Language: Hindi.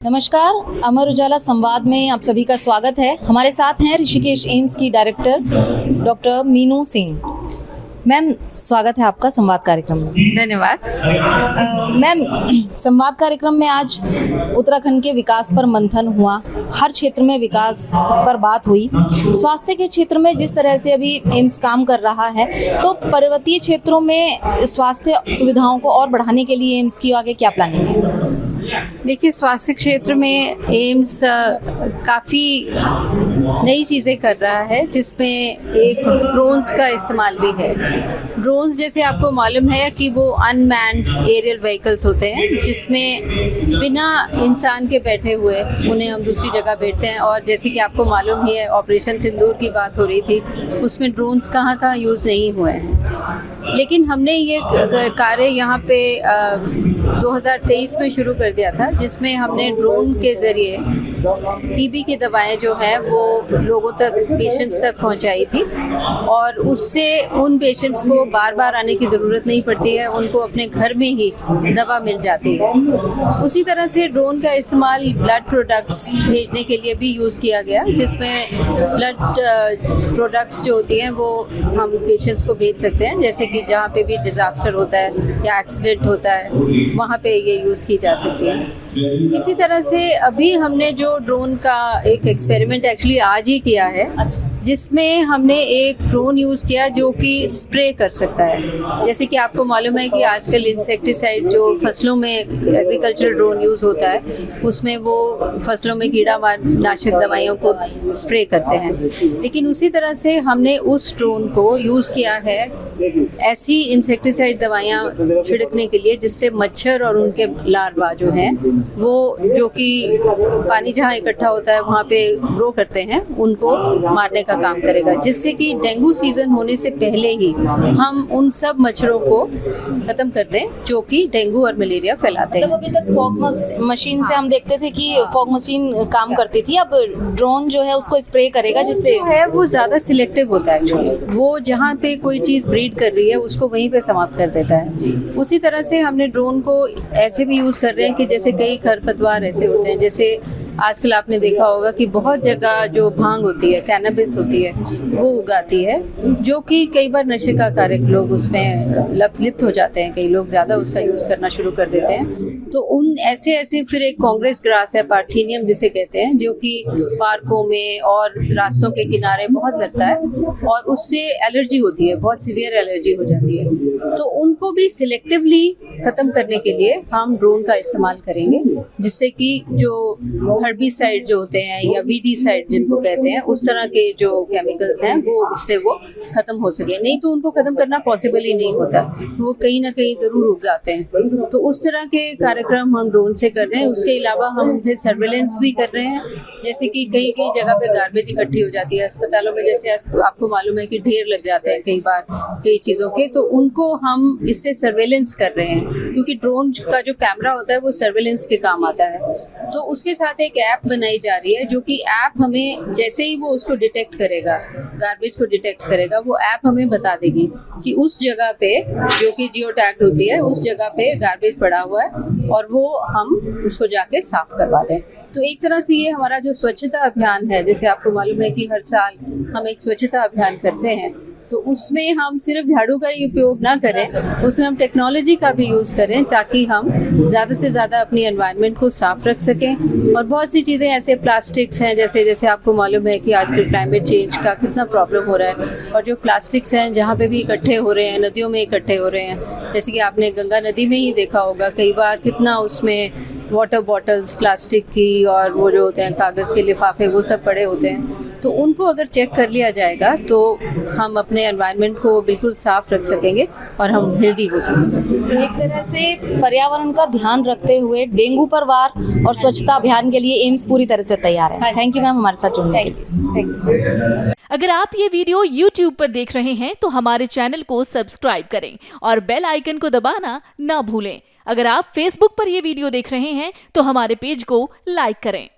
नमस्कार, अमर उजाला संवाद में आप सभी का स्वागत है। हमारे साथ हैं ऋषिकेश एम्स की director doctor Meenu Singh. Ma'am, स्वागत है आपका संवाद कार्यक्रम में। धन्यवाद। मैम, संवाद कार्यक्रम में आज उत्तराखंड के विकास पर मंथन हुआ। हर क्षेत्र में विकास पर बात हुई। स्वास्थ्य के क्षेत्र में जिस तरह से अभी एम्स काम कर रहा है, तो पर्वतीय क्षेत्रों में स्वास्थ्य सुविधाओं को और बढ़ाने के लिए एम्स की आगे क्या प्लानिंग है? देखिए, स्वास्थ्य क्षेत्र में एम्स काफ़ी नई चीज़ें कर रहा है, जिसमें एक ड्रोन्स का इस्तेमाल भी है। ड्रोन्स, जैसे आपको मालूम है कि वो अनमैन्ड एरियल व्हीकल्स होते हैं, जिसमें बिना इंसान के बैठे हुए उन्हें हम दूसरी जगह भेजते हैं। और जैसे कि आपको मालूम ही है, ऑपरेशन सिंदूर की बात हो रही थी, उसमें ड्रोन्स कहाँ कहाँ यूज़ नहीं हुए हैं। लेकिन हमने ये कार्य यहाँ पे 2023 में शुरू कर दिया था, जिसमें हमने ड्रोन के ज़रिए टीबी की दवाएं जो हैं वो लोगों तक, पेशेंट्स तक पहुंचाई थी। और उससे उन पेशेंट्स को बार बार आने की ज़रूरत नहीं पड़ती है, उनको अपने घर में ही दवा मिल जाती है। उसी तरह से ड्रोन का इस्तेमाल ब्लड प्रोडक्ट्स भेजने के लिए भी यूज़ किया गया, जिसमें ब्लड प्रोडक्ट्स जो होती हैं वो हम पेशेंट्स को भेज सकते हैं। जैसे कि जहाँ पे भी डिज़ास्टर होता है या एक्सीडेंट होता है, वहाँ पे ये यूज़ की जा सकती है। इसी तरह से अभी हमने जो ड्रोन का एक एक्सपेरिमेंट एक्चुअली आज ही किया है, जिसमें हमने एक ड्रोन यूज़ किया जो कि स्प्रे कर सकता है। जैसे कि आपको मालूम है कि आजकल इंसेक्टिसाइड जो फसलों में एग्रीकल्चरल ड्रोन यूज़ होता है, उसमें वो फसलों में कीड़ा नाशक दवाइयों को स्प्रे करते हैं। लेकिन उसी तरह से हमने उस ड्रोन को यूज़ किया है ऐसी इंसेक्टिसाइड दवाइयाँ छिड़कने के लिए, जिससे मच्छर और उनके लार्वा जो हैं वो, जो कि पानी जहाँ इकट्ठा होता है वहाँ पे ग्रो करते हैं, उनको मारने का काम करेगा। जिससे कि डेंगू सीजन होने से पहले ही हम उन सब मच्छरों को खत्म कर दें जो कि डेंगू और मलेरिया फैलाते हैं। अभी तक फॉग मशीन से हम देखते थे कि फॉग मशीन काम करती थी, अब ड्रोन जो है उसको स्प्रे करेगा, जिससे है वो ज़्यादा सिलेक्टिव होता है एक्चुअली। वो जहाँ पे कोई चीज़ ब्रीड कर रही है उसको वहीं पे समाप्त कर देता है। उसी तरह से हमने ड्रोन को ऐसे भी यूज़ कर रहे हैं कि जैसे कई खरपतवार ऐसे होते हैं, जैसे आजकल आपने देखा होगा कि बहुत जगह जो भांग होती है, कैनबिस होती है, वो उगाती है, जो कि कई बार नशे का कारक लोग उसमें लिप्त हो जाते हैं। कई लोग ज़्यादा उसका यूज़ करना शुरू कर देते हैं। तो उन ऐसे फिर एक कांग्रेस ग्रास है, पार्थेनियम जिसे कहते हैं, जो कि पार्कों में और रास्तों के किनारे बहुत लगता है और उससे एलर्जी होती है, बहुत सीवियर एलर्जी हो जाती है। तो उनको भी सिलेक्टिवली ख़त्म करने के लिए हम ड्रोन का इस्तेमाल करेंगे, जिससे कि जो हर्बिसाइड जो होते हैं या वीडीसाइड जिनको कहते हैं, उस तरह के जो केमिकल्स हैं वो उससे वो ख़त्म हो सके। नहीं तो उनको ख़त्म करना पॉसिबल ही नहीं होता, वो कहीं ना कहीं ज़रूर उग जाते हैं। तो उस तरह के कार्यक्रम हम ड्रोन से कर रहे हैं। उसके अलावा हम उनसे सर्वेलेंस भी कर रहे हैं। जैसे कि कई कई जगह पे गार्बेज इकट्ठी हो जाती है अस्पतालों में, जैसे आपको मालूम है कि ढेर लग जाते हैं कई बार कई चीज़ों के, तो उनको हम इससे सर्वेलेंस कर रहे हैं, क्योंकि ड्रोन का जो कैमरा होता है वो सर्वेलेंस के काम आता है। तो उसके साथ एक ऐप बनाई जा रही है, जो कि ऐप हमें जैसे ही वो उसको डिटेक्ट करेगा, गार्बेज को डिटेक्ट करेगा, वो ऐप हमें बता देगी कि उस जगह पे, जो कि जियो टैग्ड होती है, उस जगह पे गार्बेज पड़ा हुआ है और वो हम उसको जाके साफ करवा दें। तो एक तरह से ये हमारा जो स्वच्छता अभियान है, जैसे आपको मालूम है कि हर साल हम एक स्वच्छता अभियान करते हैं, तो उसमें हम सिर्फ झाड़ू का ही उपयोग ना करें, उसमें हम टेक्नोलॉजी का भी यूज़ करें, ताकि हम ज़्यादा से ज़्यादा अपनी एनवायरनमेंट को साफ रख सकें। और बहुत सी चीज़ें ऐसे प्लास्टिक्स हैं, जैसे आपको मालूम है कि आजकल क्लाइमेट चेंज का कितना प्रॉब्लम हो रहा है, और जो प्लास्टिक्स हैं जहाँ पे भी इकट्ठे हो रहे हैं, नदियों में इकट्ठे हो रहे हैं, जैसे कि आपने गंगा नदी में ही देखा होगा कई बार कितना उसमें वाटर बॉटल्स प्लास्टिक की और वो जो होते हैं कागज़ के लिफाफे, वो सब पड़े होते हैं। तो उनको अगर चेक कर लिया जाएगा तो हम अपने एनवायरनमेंट को बिल्कुल साफ रख सकेंगे और हम हेल्दी हो सकेंगे। तो एक तरह से पर्यावरण का ध्यान रखते हुए डेंगू पर वार और स्वच्छता अभियान के लिए एम्स पूरी तरह से तैयार है। थैंक यू मैम, हमारे साथ जुड़ने के लिए। अगर आप ये वीडियो YouTube पर देख रहे हैं तो हमारे चैनल को सब्सक्राइब करें और बेल आइकन को दबाना ना भूलें। अगर आप Facebook पर ये वीडियो देख रहे हैं तो हमारे पेज को लाइक करें।